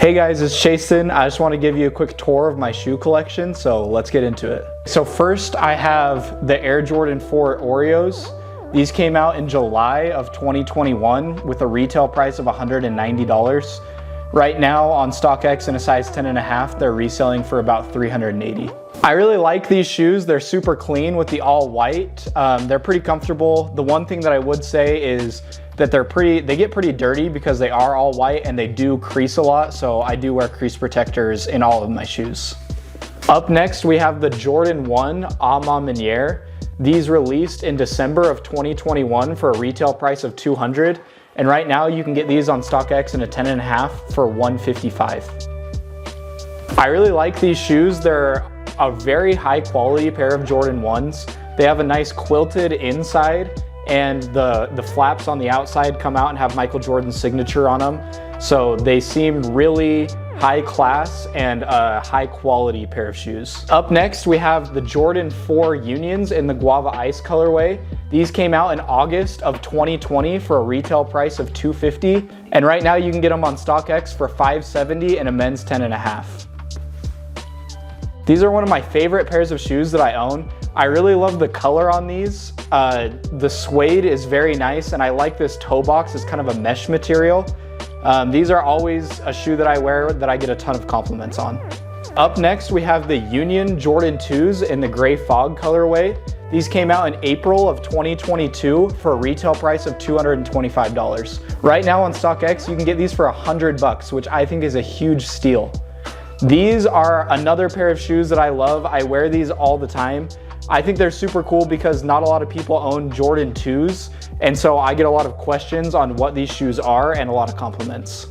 Hey guys, it's Chasen. I just want to give you a quick tour of my shoe collection, so let's get into it. So first I have the Air Jordan 4 Oreos. These came out in July of 2021 with a retail price of $190. Right now on StockX in a size 10.5, they're reselling for about $380. I really like these shoes. They're super clean with the all white. They're pretty comfortable. The one thing that I would say is that they get pretty dirty because they are all white and they do crease a lot. So I do wear crease protectors in all of my shoes. Up next, we have the Jordan 1 A Ma Maniére. These released in December of 2021 for a retail price of $200. And right now you can get these on StockX in a 10.5 for $155. I really like these shoes. They're a very high quality pair of Jordan 1s. They have a nice quilted inside and the flaps on the outside come out and have Michael Jordan's signature on them. So they seem really high class and a high quality pair of shoes. Up next, we have the Jordan 4 Unions in the Guava Ice colorway. These came out in August of 2020 for a retail price of $250. And right now you can get them on StockX for $570 in a men's 10.5. These are one of my favorite pairs of shoes that I own. I really love the color on these. The suede is very nice and I like this toe box. It's kind of a mesh material. These are always a shoe that I wear that I get a ton of compliments on. Up next, we have the Union Jordan 2s in the gray fog colorway. These came out in April of 2022 for a retail price of $225. Right now on StockX, you can get these for $100, which I think is a huge steal. These are another pair of shoes that I love. I wear these all the time. I think they're super cool because not a lot of people own Jordan 2s. And so I get a lot of questions on what these shoes are and a lot of compliments.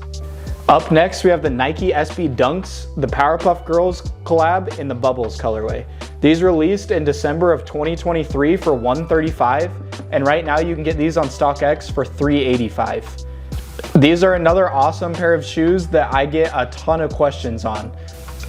Up next, we have the Nike SB Dunks, the Powerpuff Girls collab in the Bubbles colorway. These released in December of 2023 for $135. And right now you can get these on StockX for $385. These are another awesome pair of shoes that I get a ton of questions on.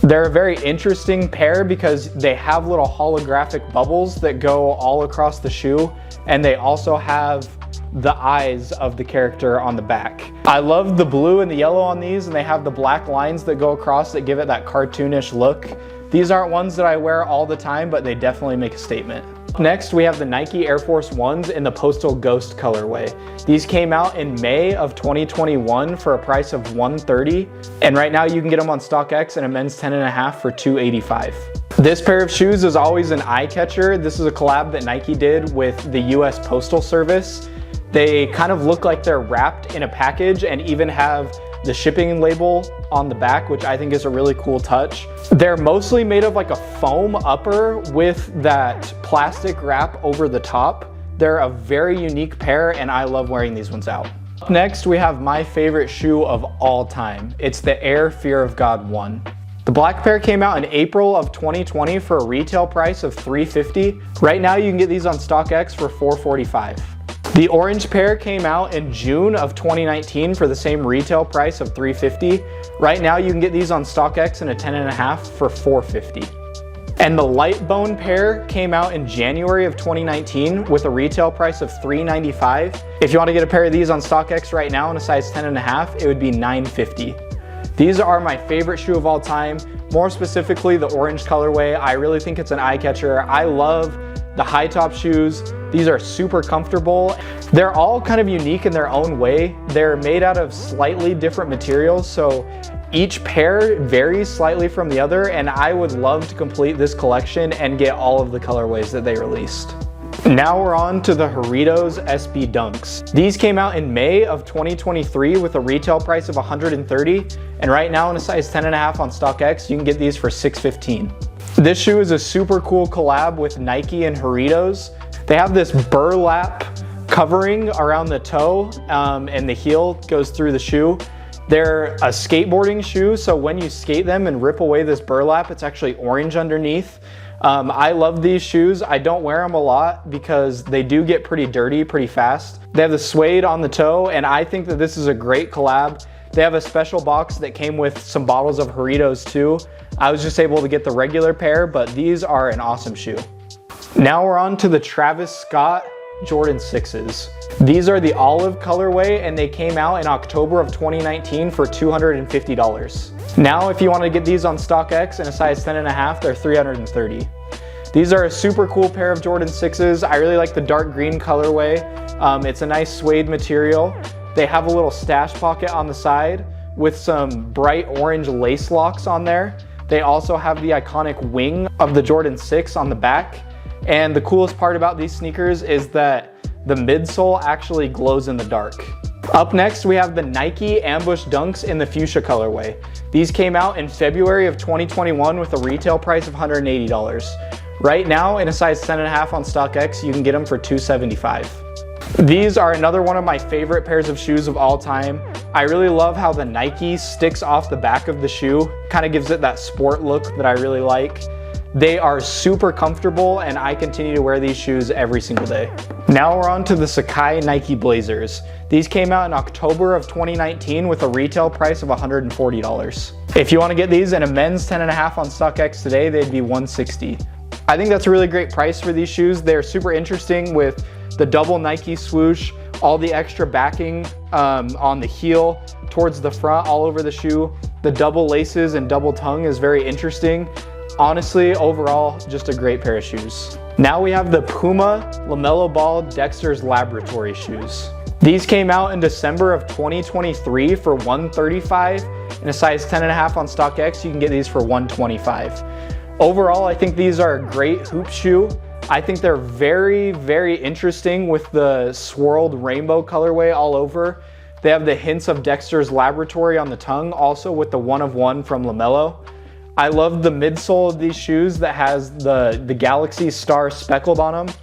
They're a very interesting pair because they have little holographic bubbles that go all across the shoe, and they also have the eyes of the character on the back. I love the blue and the yellow on these, and they have the black lines that go across that give it that cartoonish look. These aren't ones that I wear all the time, but they definitely make a statement. Next, we have the Nike Air Force 1s in the Postal Ghost colorway. These came out in May of 2021 for a price of $130. And right now you can get them on StockX in a men's 10.5 for $285. This pair of shoes is always an eye catcher. This is a collab that Nike did with the US Postal Service. They kind of look like they're wrapped in a package and even have the shipping label on the back, which I think is a really cool touch. They're mostly made of like a foam upper with that plastic wrap over the top. They're a very unique pair and I love wearing these ones out. Up next, we have my favorite shoe of all time. It's the Air Fear of God 1. The black pair came out in April of 2020 for a retail price of $350. Right now you can get these on StockX for $445. The orange pair came out in June of 2019 for the same retail price of $350. Right now you can get these on StockX in a 10.5 for $450. And the light bone pair came out in January of 2019 with a retail price of $395. If you want to get a pair of these on StockX right now in a size 10.5, it would be $950. These are my favorite shoe of all time. More specifically, the orange colorway. I really think it's an eye catcher. I love the high top shoes. These are super comfortable. They're all kind of unique in their own way. They're made out of slightly different materials, so each pair varies slightly from the other, and I would love to complete this collection and get all of the colorways that they released. Now we're on to the Jarritos SB Dunks. These came out in May of 2023 with a retail price of $130, and right now in a size 10.5 on StockX, you can get these for $615. This shoe is a super cool collab with Nike and Jarritos. They have this burlap covering around the toe and the heel goes through the shoe. They're a skateboarding shoe, so when you skate them and rip away this burlap, it's actually orange underneath. I love these shoes. I don't wear them a lot because they do get pretty dirty pretty fast. They have the suede on the toe, and I think that this is a great collab. They have a special box that came with some bottles of Jarritos too. I was just able to get the regular pair, but these are an awesome shoe. Now we're on to the Travis Scott Jordan 6s. These are the olive colorway and they came out in October of 2019 for $250. Now, if you want to get these on StockX in a size 10.5, they're $330. These are a super cool pair of Jordan 6s. I really like the dark green colorway. It's a nice suede material. They have a little stash pocket on the side with some bright orange lace locks on there. They also have the iconic wing of the Jordan 6 on the back. And the coolest part about these sneakers is that the midsole actually glows in the dark. Up next, we have the Nike Ambush Dunks in the fuchsia colorway. These came out in February of 2021 with a retail price of $180. Right now, in a size 10.5 on StockX, you can get them for $275. These are another one of my favorite pairs of shoes of all time. I really love how the Nike sticks off the back of the shoe, kind of gives it that sport look that I really like. They are super comfortable and I continue to wear these shoes every single day. Now we're on to the Sakai Nike Blazers. These came out in October of 2019 with a retail price of $140. If you want to get these in a men's 10.5 on StockX today, they'd be $160. I think that's a really great price for these shoes. They're super interesting with the double Nike swoosh, all the extra backing on the heel, towards the front, all over the shoe. The double laces and double tongue is very interesting. Honestly, overall, just a great pair of shoes. Now we have the Puma LaMelo Ball Dexter's Laboratory shoes. These came out in December of 2023 for $135. In a size 10.5 on StockX, you can get these for $125. Overall, I think these are a great hoop shoe. I think they're very, very interesting with the swirled rainbow colorway all over. They have the hints of Dexter's Laboratory on the tongue, also with the one of one from LaMelo. I love the midsole of these shoes that has the Galaxy Star speckled on them.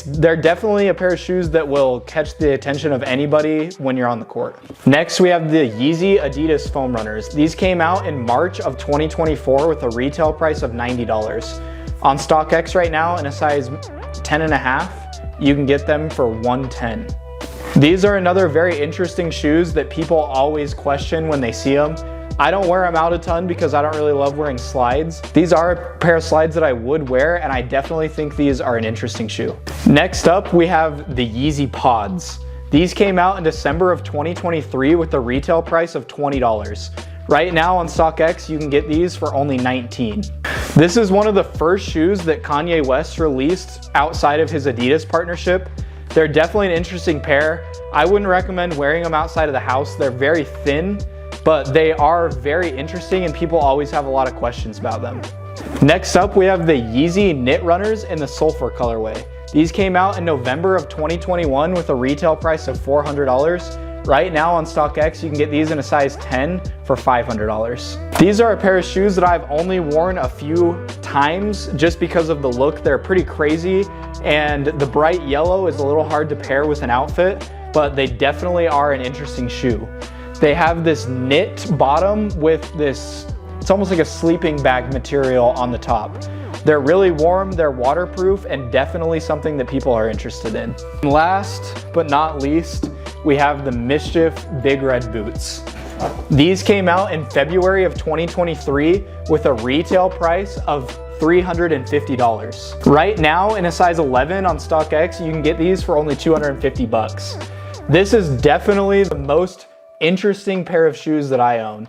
They're definitely a pair of shoes that will catch the attention of anybody when you're on the court. Next, we have the Yeezy Adidas Foam Runners. These came out in March of 2024 with a retail price of $90. On StockX right now, in a size 10.5, you can get them for $110. These are another very interesting shoes that people always question when they see them. I don't wear them out a ton because I don't really love wearing slides. These are a pair of slides that I would wear, and I definitely think these are an interesting shoe. Next up, we have the Yeezy Pods. These came out in December of 2023 with a retail price of $20. Right now on StockX, you can get these for only $19. This is one of the first shoes that Kanye West released outside of his Adidas partnership. They're definitely an interesting pair. I wouldn't recommend wearing them outside of the house. They're very thin, but they are very interesting and people always have a lot of questions about them. Next up, we have the Yeezy Knit Runners in the Sulfur colorway. These came out in November of 2021 with a retail price of $400. Right now on StockX, you can get these in a size 10 for $500. These are a pair of shoes that I've only worn a few times just because of the look. They're pretty crazy, and the bright yellow is a little hard to pair with an outfit, but they definitely are an interesting shoe. They have this knit bottom with this, it's almost like a sleeping bag material on the top. They're really warm, they're waterproof, and definitely something that people are interested in. And last but not least, we have the MSCHF Big Red Boots. These came out in February of 2023 with a retail price of $350. Right now, in a size 11 on StockX, you can get these for only $250. This is definitely the most interesting pair of shoes that I own.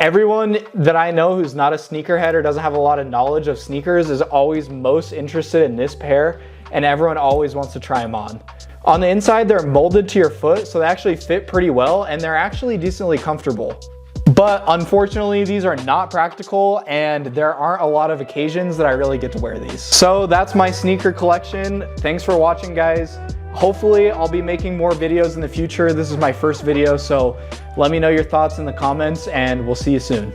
Everyone that I know who's not a sneakerhead or doesn't have a lot of knowledge of sneakers is always most interested in this pair, and everyone always wants to try them on. On the inside, they're molded to your foot, so they actually fit pretty well, and they're actually decently comfortable. But unfortunately, these are not practical, and there aren't a lot of occasions that I really get to wear these. So that's my sneaker collection. Thanks for watching, guys. Hopefully, I'll be making more videos in the future. This is my first video, so let me know your thoughts in the comments, and we'll see you soon.